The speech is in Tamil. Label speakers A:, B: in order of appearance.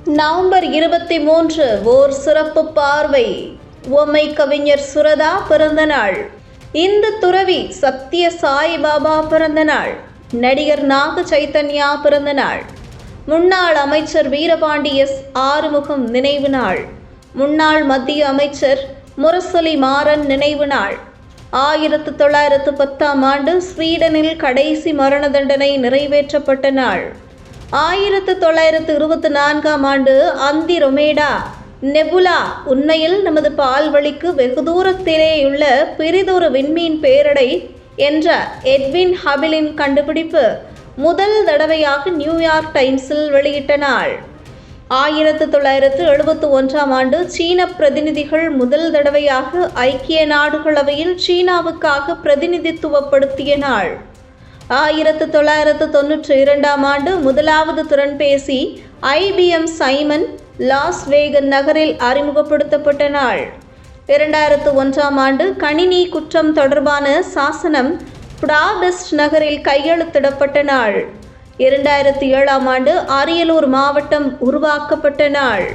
A: நவம்பர் 23 ஓர் சிறப்பு பார்வை. உவமை கவிஞர் சுரதா பிறந்த நாள். இந்து துறவி சத்ய சாய்பாபா பிறந்த நாள். நடிகர் நாக சைத்தன்யா பிறந்த நாள். முன்னாள் அமைச்சர் வீரபாண்டி எஸ் ஆறுமுகம் நினைவு நாள். முன்னாள் மத்திய அமைச்சர் முரசொலி மாறன் நினைவு நாள். 1910ஆம் ஆண்டு ஸ்வீடனில் கடைசி மரண தண்டனை நிறைவேற்றப்பட்ட நாள். 1924ஆம் ஆண்டு அந்திரொமேடா நெபுலா உண்மையில் நமது பால்வழிக்கு வெகு தூரத்திலேயுள்ள பெரிதொரு விண்மீன் பேரடை என்ற எட்வின் ஹபிளின் கண்டுபிடிப்பு முதல் தடவையாக நியூயார்க் டைம்ஸில் வெளியிட்ட நாள். 1971ஆம் ஆண்டு சீன பிரதிநிதிகள் முதல் தடவையாக ஐக்கிய நாடுகளவையில் சீனாவுக்காக பிரதிநிதித்துவப்படுத்திய நாள். 1992ஆம் ஆண்டு முதலாவது திறன்பேசி IBM சைமன் லாஸ் வேகன் நகரில் அறிமுகப்படுத்தப்பட்ட நாள். 2001ஆம் ஆண்டு கணினி குற்றம் தொடர்பான சாசனம் புடாபெஸ்ட் நகரில் கையெழுத்திடப்பட்ட நாள். 2007ஆம் ஆண்டு அரியலூர் மாவட்டம் உருவாக்கப்பட்ட நாள்.